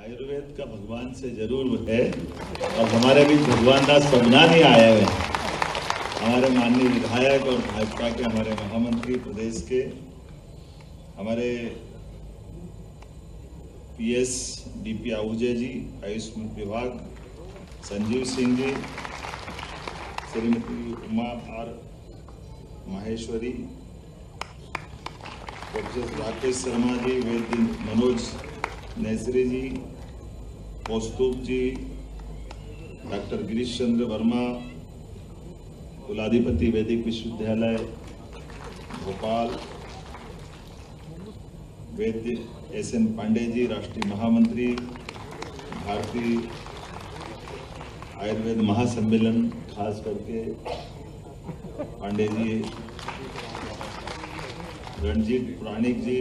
आयुर्वेद का भगवान से जरूर है और हमारे बीच भगवान दास सबना नहीं आए हुए हैं। हमारे माननीय विधायक और भाजपा के हमारे महामंत्री प्रदेश के हमारे पीएस डीपी आहूजा जी, आयुष विभाग Sanjeev Singh ji, Shrimati Uma are Maheshwari, professor Rakesh Sharma ji, Vaidya Manoj necessary ji, Kaustubh ji, doctor Girish Chandra Verma, कुलाधिपति वैदिक विश्वविद्यालय भोपाल, वैद्य एस.एन. पांडे जी, राष्ट्रीय महामंत्री भारतीय आयुर्वेद महासम्मेलन, खास करके पांडे जी, रणजीत पुराणिक जी,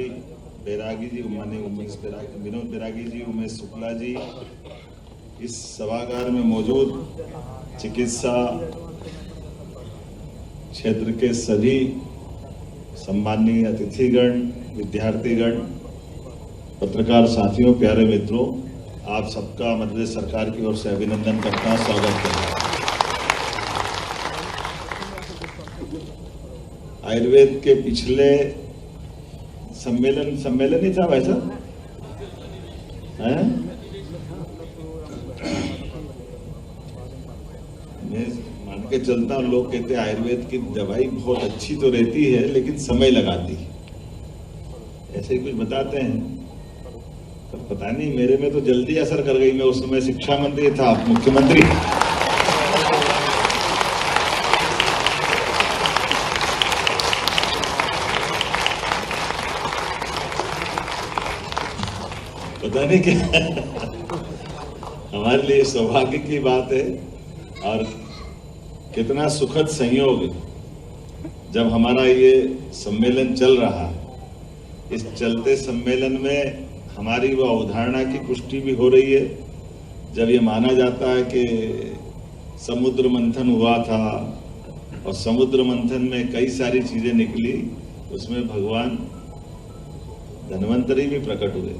बैरागी जी, उमेश बैरागी, विनोद बैरागी जी, उमेश शुक्ला जी, इस सभागार में मौजूद चिकित्सा क्षेत्र के सभी सम्माननीय अतिथिगण, विद्यार्थीगण, पत्रकार साथियों, प्यारे मित्रों, आप सबका मध्य प्रदेश सरकार की ओर से अभिनंदन करता हूं, स्वागत करता हूं। आयुर्वेद के पिछले सम्मेलन ही था वैसा है? मैं मान के चलता हूं, लोग कहते हैं आयुर्वेद की दवाई बहुत अच्छी तो रहती है लेकिन समय लगाती है, ऐसे ही कुछ बताते हैं। तो पता नहीं, मेरे में तो जल्दी असर कर गई। मैं उस समय शिक्षा मंत्री था, मुख्यमंत्री। पता नहीं क्या हमारे लिए सौभाग्य की बात है और कितना सुखद संयोग जब हमारा ये सम्मेलन चल रहा है। इस चलते सम्मेलन में हमारी वो अवधारणा की पुष्टि भी हो रही है। जब ये माना जाता है कि समुद्र मंथन हुआ था और समुद्र मंथन में कई सारी चीजें निकली, उसमें भगवान धन्वंतरी भी प्रकट हुए,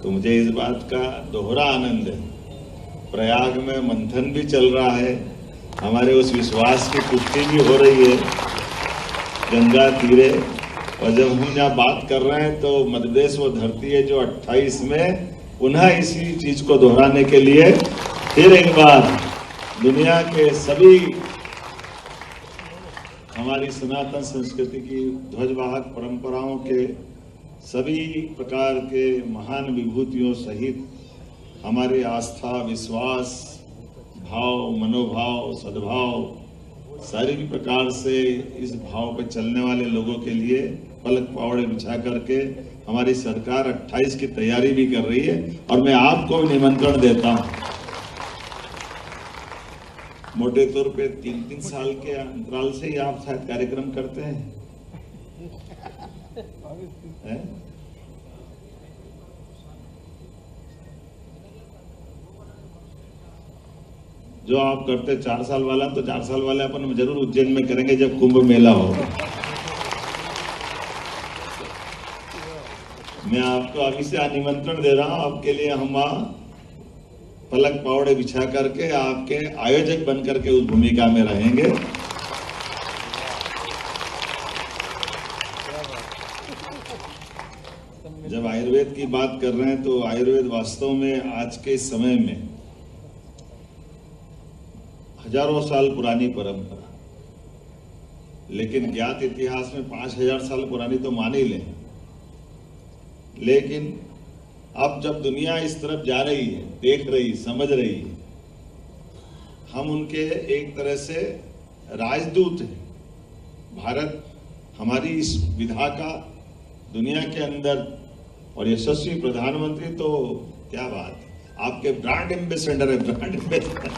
तो मुझे इस बात का दोहरा आनंद है। प्रयाग में मंथन भी चल रहा है, हमारे उस विश्वास की पुष्टि भी हो रही है गंगा तीरे। और जब हम यहाँ बात कर रहे हैं तो मध्य प्रदेश वो धरती है जो 28 में पुनः इसी चीज को दोहराने के लिए फिर एक बार दुनिया के सभी हमारी सनातन संस्कृति की ध्वजवाहक परंपराओं के सभी प्रकार के महान विभूतियों सहित हमारे आस्था, विश्वास, भाव, मनोभाव, सद्भाव, सारी भी प्रकार से इस भाव पर चलने वाले लोगों के लिए पलक पावड़े बिछा करके हमारी सरकार 28 की तैयारी भी कर रही है। और मैं आपको भी निमंत्रण देता हूं। मोटे तौर पे 3-3 साल के अंतराल से ही आप शायद कार्यक्रम करते हैं, है? जो आप करते 4 साल वाला, तो 4 साल वाले अपन जरूर उज्जैन में करेंगे जब कुंभ मेला होगा। मैं आपको अभी से निमंत्रण दे रहा हूं। आपके लिए हम पलक पावड़े बिछा करके आपके आयोजक बन करके उस भूमिका में रहेंगे। जब आयुर्वेद की बात कर रहे हैं तो आयुर्वेद वास्तव में आज के समय में हजारों साल पुरानी परंपरा, लेकिन ज्ञात इतिहास में 5000 साल पुरानी तो मान ही लें। लेकिन अब जब दुनिया इस तरफ जा रही है, देख रही, समझ रही है, हम उनके एक तरह से राजदूत हैं। भारत हमारी इस विधा का दुनिया के अंदर, और यशस्वी प्रधानमंत्री तो क्या बात है, आपके ब्रांड एम्बेसडर है, ब्रांड एम्बेसडर।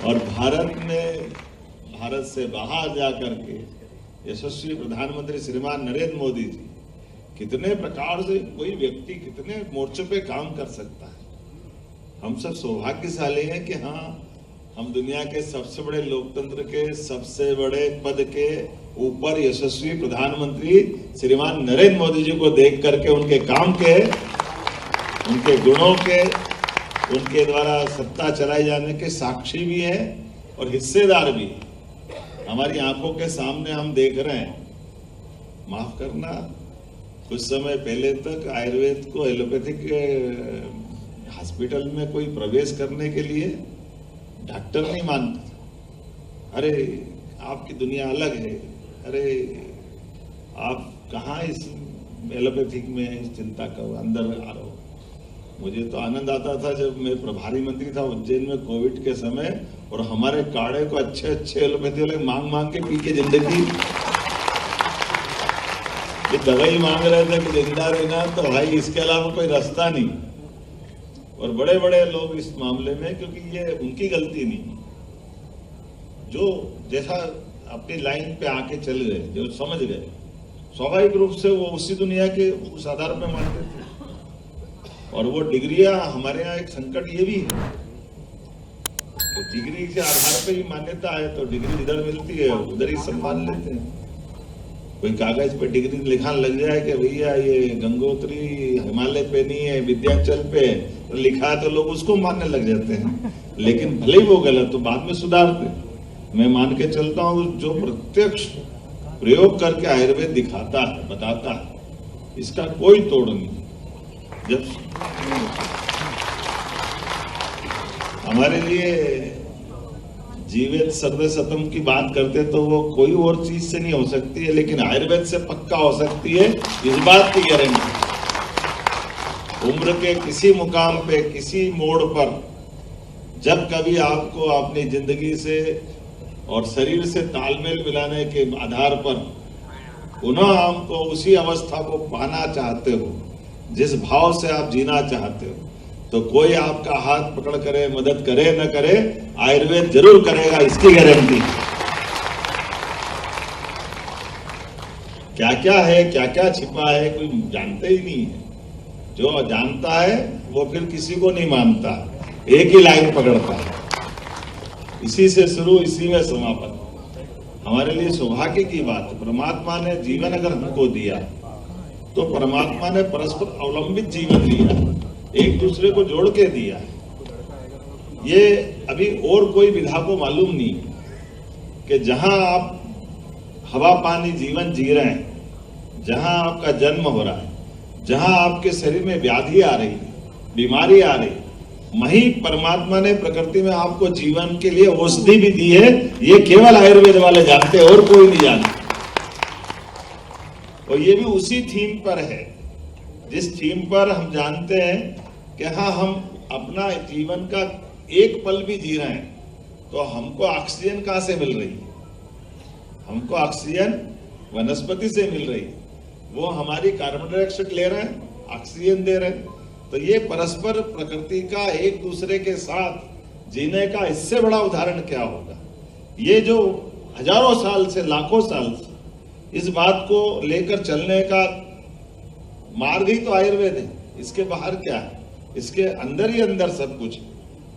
और भारत से बाहर जाकर के यशस्वी प्रधानमंत्री श्रीमान नरेंद्र मोदी जी कितने प्रकार से कोई व्यक्ति कितने मोर्चों पे काम कर सकता है। हम सब सौभाग्यशाली हैं कि हाँ, हम दुनिया के सबसे बड़े लोकतंत्र के सबसे बड़े पद के ऊपर यशस्वी प्रधानमंत्री श्रीमान नरेंद्र मोदी जी को देख करके, उनके काम के, उनके गुणों के, उनके द्वारा सत्ता चलाई जाने के साक्षी भी हैं और हिस्सेदार भी हैं। हमारी आंखों के सामने हम देख रहे हैं। माफ करना, कुछ समय पहले तक आयुर्वेद को एलोपैथिक हॉस्पिटल में कोई प्रवेश करने के लिए डॉक्टर नहीं मानता था। अरे आपकी दुनिया अलग है, अरे आप कहाँ इस एलोपैथिक में इस चिंता का अंदर आ रहे हो। मुझे तो आनंद आता था जब मैं प्रभारी मंत्री था उज्जैन में कोविड के समय, और हमारे काढ़े को अच्छे अच्छे एलोपैथी वाले मांग मांग के पी के जिंदगी, ये दवाई मांग रहे थे कि जिंदा रहना, तो भाई इसके अलावा कोई रास्ता नहीं। और बड़े बड़े लोग इस मामले में, क्योंकि ये उनकी गलती नहीं, जो जैसा अपनी लाइन पे आके चल गए, जो समझ गए, स्वाभाविक रूप से वो उसी दुनिया के उस आधार पे मानते थे। और वो डिग्रियां, हमारे यहाँ एक संकट ये भी है कि डिग्री के आधार पे ही मान्यता है, तो डिग्री इधर मिलती है उधर ही सब मान लेते हैं। कोई कागज पे डिग्री लिखा लग जाए कि भैया ये गंगोत्री हिमालय पे नहीं है, विंध्याचल पे तो लिखा है, तो लोग उसको मानने लग जाते हैं। लेकिन भले ही वो गलत तो बाद में सुधारते। मैं मान के चलता हूँ, जो प्रत्यक्ष प्रयोग करके आयुर्वेद दिखाता है, बताता है, इसका कोई तोड़ नहीं। जब हमारे लिए जीवित सर्वे सतम की बात करते तो वो कोई और चीज से नहीं हो सकती है, लेकिन आयुर्वेद से पक्का हो सकती है, इस बात की गारंटी। उम्र के किसी मुकाम पे, किसी मोड़ पर, जब कभी आपको अपनी जिंदगी से और शरीर से तालमेल मिलाने के आधार पर पुनः आपको उसी अवस्था को पाना चाहते हो, जिस भाव से आप जीना चाहते हो, तो कोई आपका हाथ पकड़ करे, मदद करे न करे, आयुर्वेद जरूर करेगा, इसकी गारंटी। क्या क्या है, क्या क्या छिपा है, कोई जानते ही नहीं है। जो जानता है वो फिर किसी को नहीं मानता, एक ही लाइन पकड़ता है, इसी से शुरू, इसी में समापन। हमारे लिए सौभाग्य की बात है, परमात्मा ने जीवन अगर हमको दिया तो परमात्मा ने परस्पर अवलंबित जीवन दिया, एक दूसरे को जोड़ के दिया। ये अभी और कोई विधा को मालूम नहीं कि जहां आप हवा पानी जीवन जी रहे हैं, जहां आपका जन्म हो रहा है, जहां आपके शरीर में व्याधि आ रही, बीमारी आ रही, वहीं परमात्मा ने प्रकृति में आपको जीवन के लिए औषधि भी दी है। ये केवल आयुर्वेद वाले जानते हैं और कोई नहीं जानता। और ये भी उसी थीम पर है, जिस थीम पर हम जानते हैं कि हाँ, हम अपना जीवन का एक पल भी जी रहे हैं, तो हमको ऑक्सीजन कहां से मिल रही है? हमको ऑक्सीजन वनस्पति से मिल रही है, वो हमारी कार्बन डाइऑक्साइड ले रहे हैं, ऑक्सीजन दे रहे हैं। तो ये परस्पर प्रकृति का एक दूसरे के साथ जीने का इससे बड़ा उदाहरण क्या होगा? ये जो हजारों साल से, लाखों साल से इस बात को लेकर चलने का मार्ग ही तो आयुर्वेद है। इसके बाहर क्या है? इसके अंदर ही अंदर सब कुछ है।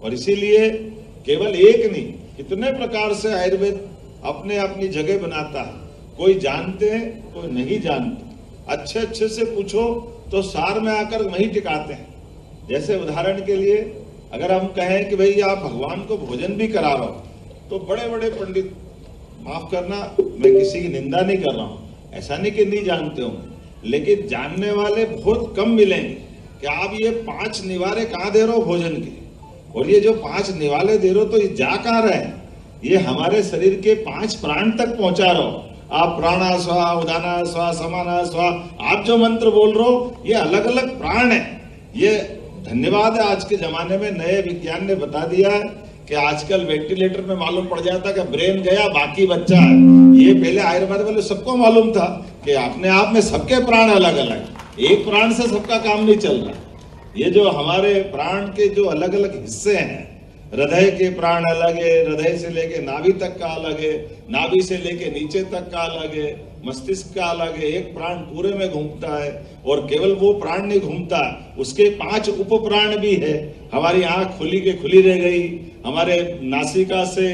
और इसीलिए केवल एक नहीं, कितने प्रकार से आयुर्वेद अपने अपनी जगह बनाता है। कोई जानते हैं, कोई नहीं जानते। अच्छे अच्छे से पूछो तो सार में आकर वही टिकाते हैं। जैसे उदाहरण के लिए अगर हम कहें कि भाई आप भगवान को भोजन भी करा रहे हो, तो बड़े बड़े पंडित, माफ करना मैं किसी की निंदा नहीं कर रहा हूं, ऐसा नहीं कि नहीं जानते हो, लेकिन जानने वाले बहुत कम मिलेंगे कि आप ये 5 निवारे कहाँ दे रहे हो भोजन के, और ये जो 5 निवाले दे रहे हो तो ये जा कहाँ रहे हैं? ये हमारे शरीर के 5 प्राण तक पहुंचा रहे हो। आप प्राणा स्वा, उदाना स्वा, समाना स्वा, आप जो मंत्र बोल रहे हो ये अलग अलग प्राण है। ये धन्यवाद है, आज के जमाने में नए विज्ञान ने बता दिया है कि आजकल वेंटिलेटर में मालूम पड़ जाता कि ब्रेन गया बाकी बच्चा है। ये पहले आयुर्वेद वाले सबको मालूम था कि अपने आप में सबके प्राण अलग अलग, एक प्राण से सबका काम नहीं चल रहा। ये जो हमारे प्राण के जो अलग अलग हिस्से हैं, हृदय के प्राण अलग है, हृदय से लेके नाभि तक का अलग है, नाभि से लेके नीचे तक का अलग है, मस्तिष्क का अलग है। एक प्राण पूरे में घूमता है, और केवल वो प्राण नहीं घूमता, उसके 5 उप प्राण भी है। हमारी आंख खुली के खुली रह गई, हमारे नासिका से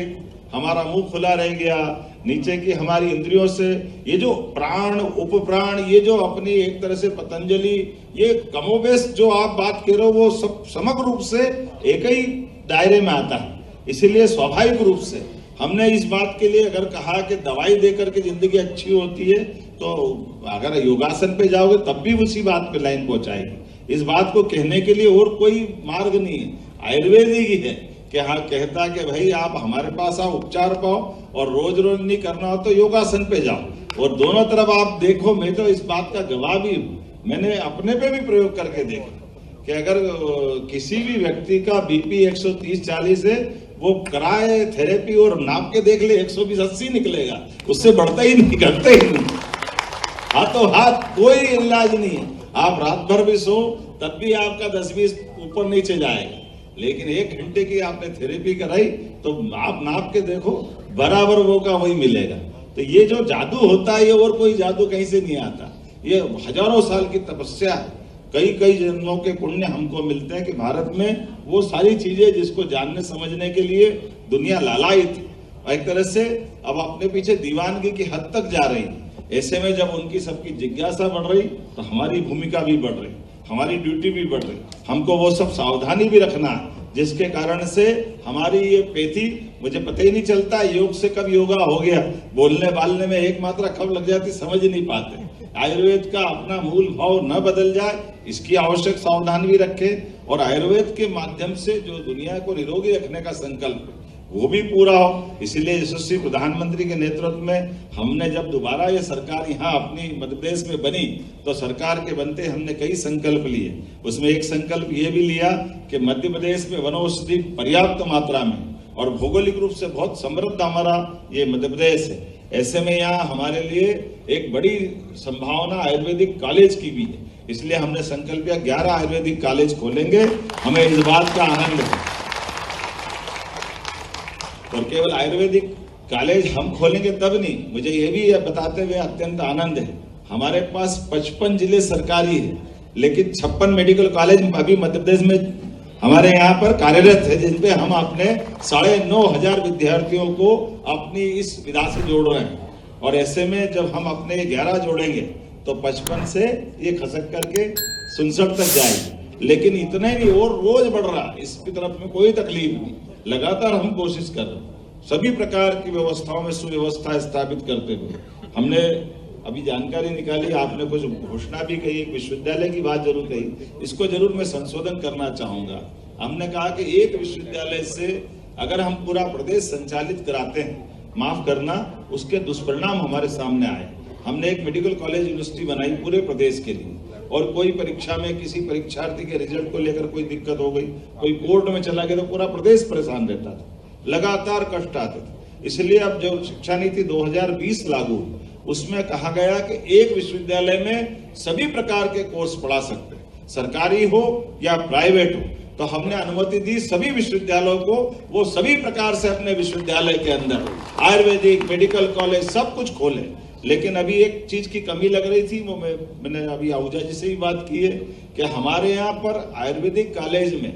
हमारा मुंह खुला रह गया, नीचे की हमारी इंद्रियों से, ये जो प्राण उपप्राण, ये जो अपनी एक तरह से पतंजलि, ये कमोबेश जो आप बात कह रहे हो वो सब समग्र रूप से एक ही दायरे में आता है। इसीलिए स्वाभाविक रूप से हमने इस बात के लिए अगर कहा कि दवाई देकर के जिंदगी अच्छी होती है, तो अगर योगासन पे जाओगे तब भी उसी बात पे लाइन पहुंचाएगी। इस बात को कहने के लिए और कोई मार्ग नहीं है, आयुर्वेदिक ही है कि हाँ कहता कि भाई आप हमारे पास आओ, उपचार पाओ, और रोज रोज नहीं करना हो तो योगासन पे जाओ। और दोनों तरफ आप देखो, मैं तो इस बात का गवाह भी हूं, मैंने अपने पे भी प्रयोग करके देखा कि अगर किसी भी व्यक्ति का बीपी 130-40 है, वो कराए थेरेपी और नाप के देख ले 120-80 निकलेगा, उससे बढ़ता ही नहीं, घटता ही नहीं। हाथों हाथ कोई इलाज नहीं है। आप रात भर भी सो तब भी आपका 10-20 ऊपर नीचे जाएगा, लेकिन 1 घंटे की आपने थेरेपी कराई तो आप नाप के देखो बराबर वो का वही मिलेगा। तो ये जो जादू होता है, ये और कोई जादू कहीं से नहीं आता, ये हजारों साल की तपस्या है। कई जन्मों के पुण्य हमको मिलते हैं कि भारत में वो सारी चीजें जिसको जानने समझने के लिए दुनिया लालायित थी, एक तरह से अब अपने पीछे दीवानगी की हद तक जा रही है। ऐसे में जब उनकी सबकी जिज्ञासा बढ़ रही तो हमारी भूमिका भी बढ़ रही, हमारी ड्यूटी भी बढ़ रही। हमको वो सब सावधानी भी रखना है, जिसके कारण से हमारी ये पेथी, मुझे पता ही नहीं चलता योग से कब योगा हो गया, बोलने बालने में एक मात्रा कब लग जाती समझ ही नहीं पाते। आयुर्वेद का अपना मूल भाव न बदल जाए, इसकी आवश्यक सावधानी भी रखें, और आयुर्वेद के माध्यम से जो दुनिया को निरोगी रखने का संकल्प वो भी पूरा हो। इसलिए यशस्वी प्रधानमंत्री के नेतृत्व में हमने जब दोबारा ये सरकार यहाँ अपनी मध्य प्रदेश में बनी, तो सरकार के बनते हमने कई संकल्प लिए। उसमें एक संकल्प ये भी लिया कि मध्य प्रदेश में वनौषधि पर्याप्त मात्रा में, और भौगोलिक रूप से बहुत समृद्ध हमारा ये मध्य प्रदेश है। ऐसे में यहाँ हमारे लिए एक बड़ी संभावना आयुर्वेदिक कॉलेज की भी है। इसलिए हमने संकल्प किया 11 आयुर्वेदिक कॉलेज खोलेंगे। हमें इस बात का आनंद है, और केवल आयुर्वेदिक कॉलेज हम खोलेंगे तब नहीं, मुझे ये भी बताते हुए अत्यंत आनंद है, हमारे पास 55 जिले सरकारी है, लेकिन 56 मेडिकल कॉलेज अभी मध्य प्रदेश में हमारे यहाँ पर कार्यरत है, जिनपे हम अपने 9,500 विद्यार्थियों को अपनी इस विधा से जोड़ रहे हैं। और ऐसे में जब हम अपने 11 जोड़ेंगे तो 55 से ये खसक करके 67 तक जाएगी। लेकिन इतना ही नहीं, और रोज बढ़ रहा, इसकी तरफ में कोई तकलीफ नहीं, लगातार हम कोशिश कर रहे हैं सभी प्रकार की व्यवस्थाओं में सुव्यवस्था स्थापित करते हुए। हमने अभी जानकारी निकाली, आपने कुछ घोषणा भी कही, विश्वविद्यालय की बात जरूर कही, इसको जरूर मैं संशोधन करना चाहूंगा। हमने कहा कि एक विश्वविद्यालय से अगर हम पूरा प्रदेश संचालित कराते हैं, माफ करना, उसके दुष्परिणाम हमारे सामने आए। हमने एक मेडिकल कॉलेज यूनिवर्सिटी बनाई पूरे प्रदेश के लिए, और कोई परीक्षा में किसी परीक्षार्थी के रिजल्ट को लेकर कोई दिक्कत हो गई, कोई कोर्ट में चला गया, तो पूरा प्रदेश परेशान रहता था, लगातार कष्ट आते थे। इसलिए अब जो शिक्षा नीति 2020 लागू, उसमें कहा गया कि एक विश्वविद्यालय में सभी प्रकार के कोर्स पढ़ा सकते हैं, सरकारी हो या प्राइवेट हो। तो हमने अनुमति दी सभी विश्वविद्यालयों को, वो सभी प्रकार से अपने विश्वविद्यालय के अंदर आयुर्वेदिक मेडिकल कॉलेज सब कुछ खोले। लेकिन अभी एक चीज की कमी लग रही थी, वो मैंने अभी आहूजा जी से भी बात की है कि हमारे यहाँ पर आयुर्वेदिक कॉलेज में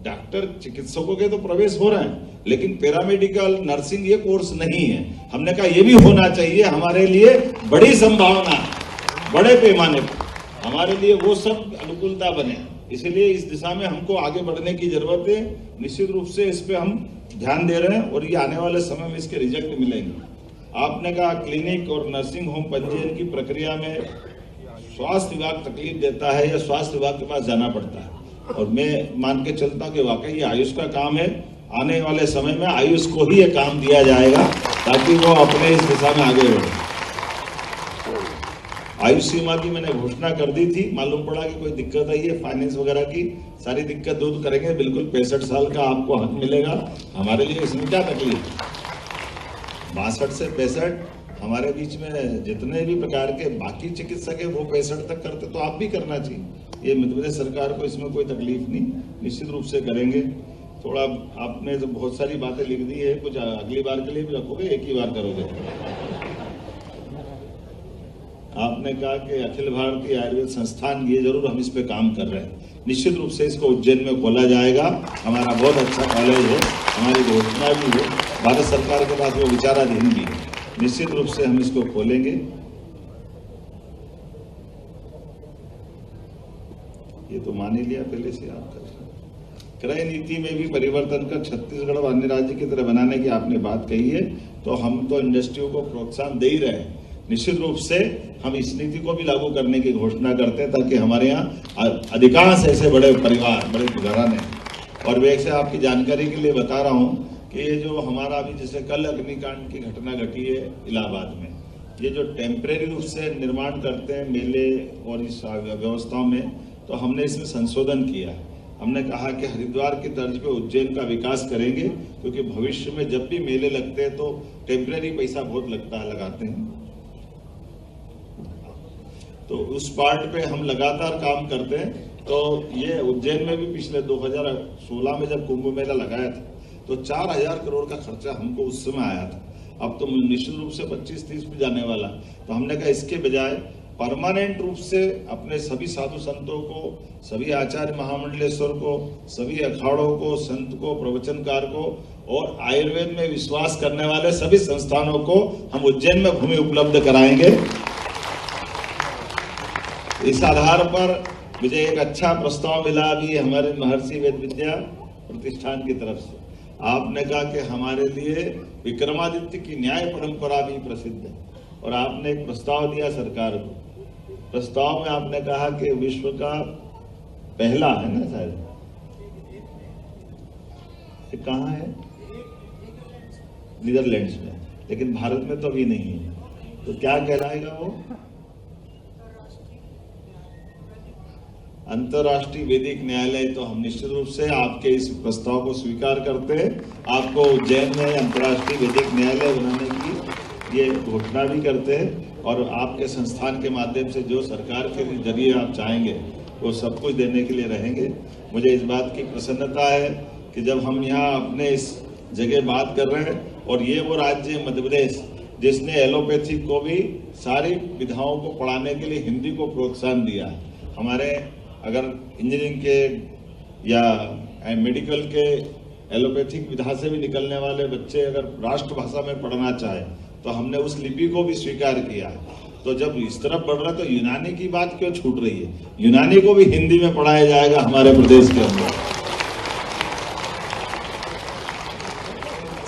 डॉक्टर चिकित्सकों के तो प्रवेश हो रहे हैं, लेकिन पैरामेडिकल नर्सिंग ये कोर्स नहीं है। हमने कहा ये भी होना चाहिए, हमारे लिए बड़ी संभावना है, बड़े पैमाने पर हमारे लिए वो सब अनुकूलता बने। इसलिए इस दिशा में हमको आगे बढ़ने की जरूरत है। निश्चित रूप से इस पे हम ध्यान दे रहे हैं, और ये आने वाले समय में इसके रिजल्ट मिलेंगे। आपने कहा क्लिनिक और नर्सिंग होम पंजीयन की प्रक्रिया में स्वास्थ्य विभाग तकलीफ देता है या स्वास्थ्य विभाग के पास जाना पड़ता है, और मैं मान के चलता हूं कि वाकई ये आयुष का काम है। आने वाले समय में आयुष को ही ये काम दिया जाएगा ताकि वो अपने इस दिशा में आगे बढ़े। आयुष सीमा की मैंने घोषणा कर दी थी, मालूम पड़ा कि कोई दिक्कत आई है फाइनेंस वगैरह की, सारी दिक्कत दूर करेंगे। बिल्कुल 65 साल का आपको हक मिलेगा, हमारे लिए इसमें क्या तकलीफ। 62 से 65 हमारे बीच में जितने भी प्रकार के बाकी चिकित्सक है वो 65 तक करते, तो आप भी करना चाहिए। ये मध्य प्रदेश सरकार को इसमें कोई तकलीफ नहीं, निश्चित रूप से करेंगे। थोड़ा आपने तो बहुत सारी बातें लिख दी है, कुछ अगली बार के लिए भी रखोगे, एक ही बार करोगे। आपने कहा कि अखिल भारतीय आयुर्वेद संस्थान, ये जरूर हम इस पे काम कर रहे हैं। निश्चित रूप से इसको उज्जैन में खोला जाएगा। हमारा बहुत अच्छा कॉलेज है, हमारी घोषणा भी है, भारत सरकार के पास वो विचाराधीन भी है। निश्चित रूप से हम इसको खोलेंगे। ये तो मान ही लिया पहले से आपका। क्रय नीति में भी परिवर्तन कर छत्तीसगढ़ और अन्य राज्य की तरह बनाने की आपने बात कही है, तो हम तो इंडस्ट्रियों को प्रोत्साहन दे ही रहे हैं। निश्चित रूप से हम इस नीति को भी लागू करने की घोषणा करते हैं, ताकि हमारे यहाँ अधिकांश ऐसे बड़े परिवार, बड़े घराने। और वैसे आपकी जानकारी के लिए बता रहा हूँ कि ये जो हमारा अभी जैसे कल अग्निकांड की घटना घटी है इलाहाबाद में, ये जो टेम्परेरी रूप से निर्माण करते हैं मेले और इस व्यवस्थाओं में, तो हमने इसमें संशोधन किया। हमने कहा कि हरिद्वार की तर्ज पे उज्जैन का विकास करेंगे, क्योंकि भविष्य में जब भी मेले लगते हैं तो टेम्परेरी पैसा बहुत लगता है, लगाते हैं। तो उस पार्ट पे हम लगातार काम करते हैं। तो ये उज्जैन में भी पिछले 2016 में जब कुंभ मेला लगाया था तो 4000 करोड़ का खर्चा हमको उस समय आया था। अब तो निश्चित रूप से 25-30 पे जाने वाला। तो हमने कहा इसके बजाय परमानेंट रूप से अपने सभी साधु संतों को, सभी आचार्य महामंडलेश्वर को, सभी अखाड़ों को, संत को, प्रवचनकार को और आयुर्वेद में विश्वास करने वाले सभी संस्थानों को हम उज्जैन में भूमि उपलब्ध कराएंगे। इस आधार पर मुझे एक अच्छा प्रस्ताव मिला अभी हमारे महर्षि वेद विद्या प्रतिष्ठान की तरफ से। आपने कहा कि हमारे लिए विक्रमादित्य की न्याय परंपरा भी प्रसिद्ध है, और आपने एक प्रस्ताव दिया सरकार को। प्रस्ताव में आपने कहा कि विश्व का पहला है ना, शायद कहाँ है, नीदरलैंड्स में, लेकिन भारत में तो अभी नहीं है। तो क्या कहलाएगा वो? अंतर्राष्ट्रीय वैदिक न्यायालय। तो हम निश्चित रूप से आपके इस प्रस्ताव को स्वीकार करते हैं। आपको उज्जैन में अंतर्राष्ट्रीय वैदिक न्यायालय बनाने की ये घोषणा भी करते हैं, और आपके संस्थान के माध्यम से जो सरकार के जरिए आप चाहेंगे वो सब कुछ देने के लिए रहेंगे। मुझे इस बात की प्रसन्नता है कि जब हम यहाँ अपने इस जगह बात कर रहे हैं, और ये वो राज्य है मध्य प्रदेश जिसने एलोपैथी को भी सारी विधाओं को पढ़ाने के लिए हिंदी को प्रोत्साहन दिया है। हमारे अगर इंजीनियरिंग के या मेडिकल के एलोपैथिक विधा से भी निकलने वाले बच्चे अगर राष्ट्रभाषा में पढ़ना चाहे तो हमने उस लिपि को भी स्वीकार किया है। तो जब इस तरफ बढ़ रहा है तो यूनानी की बात क्यों छूट रही है? यूनानी को भी हिंदी में पढ़ाया जाएगा हमारे प्रदेश के अंदर।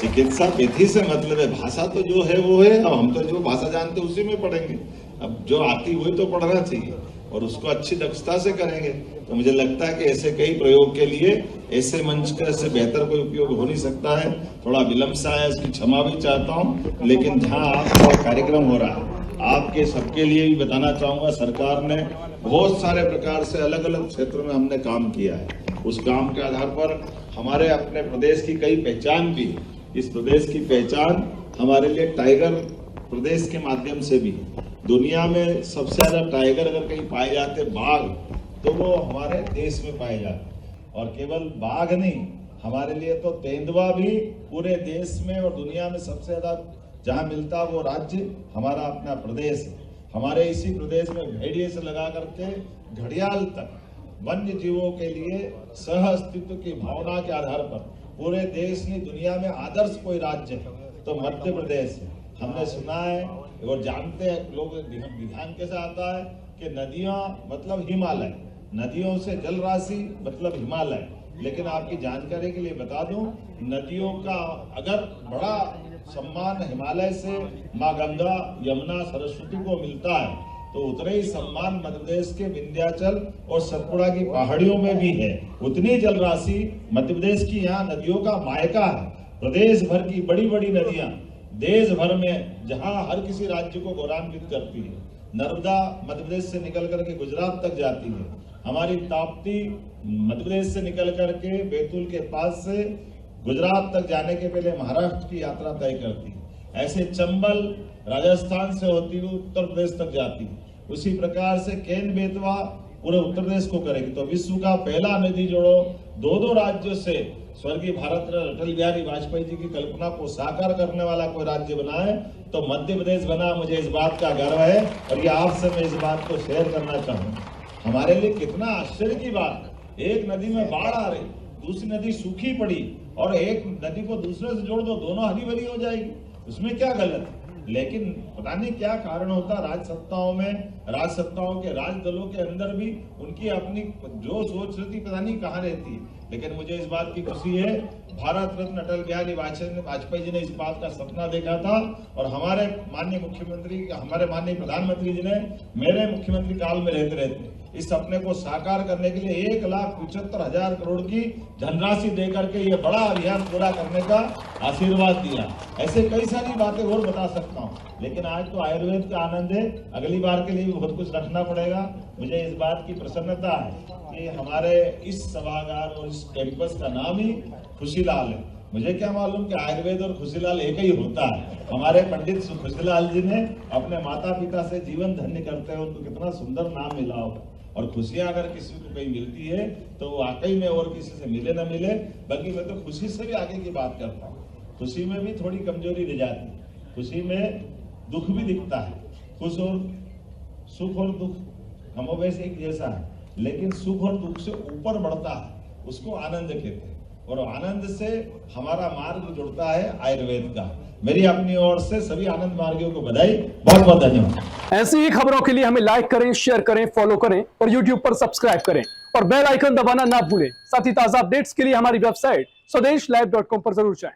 चिकित्सा विधि से मतलब है, भाषा तो जो है वो है। अब हम तो जो भाषा जानते उसी में पढ़ेंगे। अब जो आती वही तो पढ़ना चाहिए, और उसको अच्छी दक्षता से करेंगे। तो मुझे लगता है कि ऐसे कई प्रयोग के लिए ऐसे मंच का से बेहतर कोई उपयोग हो नहीं सकता है। थोड़ा विलंब से आया, इसकी क्षमा भी चाहता हूँ, लेकिन जहाँ आपका कार्यक्रम हो रहा है आपके सबके लिए भी बताना चाहूँगा, सरकार ने बहुत सारे प्रकार से अलग अलग क्षेत्रों में हमने काम किया है। उस काम के आधार पर हमारे अपने प्रदेश की कई पहचान भी, इस प्रदेश की पहचान हमारे लिए टाइगर प्रदेश के माध्यम से भी, दुनिया में सबसे ज्यादा टाइगर अगर कहीं पाए जाते बाघ, तो वो हमारे देश में पाए जाते। और केवल बाघ नहीं, हमारे लिए तो तेंदुआ भी पूरे देश में और दुनिया में सबसे ज्यादा जहां मिलता वो राज्य हमारा अपना प्रदेश है। हमारे इसी प्रदेश में भेड़िए से लगा करके घड़ियाल तक वन्य जीवों के लिए सह अस्तित्व की भावना के आधार पर पूरे देश ने दुनिया में आदर्श कोई राज्य है तो मध्य प्रदेश है। हमने सुना है और जानते हैं लोग, विधान कैसे आता है कि नदियां मतलब हिमालय, नदियों से जल राशि मतलब हिमालय। लेकिन आपकी जानकारी के लिए बता दूं, नदियों का अगर बड़ा सम्मान हिमालय से माँ गंगा, यमुना, सरस्वती को मिलता है, तो उतना ही सम्मान मध्य प्रदेश के विंध्याचल और सतपुड़ा की पहाड़ियों में भी है। उतनी जल राशि मध्य प्रदेश की यहाँ नदियों का मायका है। प्रदेश भर की बड़ी बड़ी नदियां देश भर में जहां हर किसी राज्य को गौरवान्वित करती है। नर्मदा मध्य प्रदेश से निकल करके गुजरात तक जाती है। हमारी ताप्ती मध्य प्रदेश से निकल करके बैतूल के पास से गुजरात तक जाने के पहले महाराष्ट्र की यात्रा तय करती है। ऐसे चंबल राजस्थान से होती हुई उत्तर प्रदेश तक जाती है। उसी प्रकार से केन बेतवा पूरे उत्तर प्रदेश को करेगी। तो विश्व का पहला नदी जोड़ो दो राज्यों से स्वर्गीय भारत रत्न अटल बिहारी वाजपेयी जी की कल्पना को साकार करने वाला कोई राज्य बना है तो मध्य प्रदेश बना। मुझे इस बात का गर्व है और ये आपसे मैं इस बात को शेयर करना चाहूंगा। हमारे लिए कितना आश्चर्य की बात है, एक नदी में बाढ़ आ रही, दूसरी नदी सूखी पड़ी और एक नदी को दूसरे से जोड़ दो, दोनों हरी भरी हो जाएगी। उसमें क्या गलत है? लेकिन पता नहीं क्या कारण होता, राज सत्ताओं के राज दलों के अंदर भी उनकी अपनी जो सोच रहती पता नहीं कहाँ रहती है। लेकिन मुझे इस बात की खुशी है, भारत रत्न अटल बिहारी वाजपेयी जी ने इस बात का सपना देखा था और हमारे माननीय प्रधानमंत्री जी ने मेरे मुख्यमंत्री काल में रहते इस सपने को साकार करने के लिए 1,75,000 करोड़ की धनराशि देकर के ये बड़ा अभियान पूरा करने का आशीर्वाद दिया। ऐसे कई सारी बातें और बता सकता हूँ, लेकिन आज तो आयुर्वेद का आनंद है, अगली बार के लिए भी बहुत कुछ रखना पड़ेगा। मुझे इस बात की प्रसन्नता है कि हमारे इस सभागार और इस कैंपस का नाम ही खुशीलाल है। मुझे क्या मालूम कि आयुर्वेद और खुशीलाल एक ही होता है। हमारे पंडित खुशीलाल जी ने अपने माता पिता से जीवन धन्य करते हैं, उनको कितना सुंदर नाम मिला होगा। और खुशियां अगर किसी को कहीं मिलती है तो वाकई में और किसी से मिले ना मिले, बल्कि मैं तो खुशी से भी आगे की बात करता हूँ। खुशी में भी थोड़ी कमजोरी रह जाती है, खुशी में दुख भी दिखता है। सुख और दुख कमोबेश एक जैसा है, लेकिन सुख और दुख से ऊपर बढ़ता है, उसको आनंद कहते हैं। और आनंद से हमारा मार्ग जुड़ता है आयुर्वेद का। मेरी अपनी ओर से सभी आनंद मार्गियों को बधाई, बहुत बहुत धन्यवाद। ऐसी ही खबरों के लिए हमें लाइक करें, शेयर करें, फॉलो करें और YouTube पर सब्सक्राइब करें और बेल आइकन दबाना ना भूलें। साथ ही ताजा अपडेट्स के लिए हमारी वेबसाइट swdeshlive.com पर जरूर जाएं।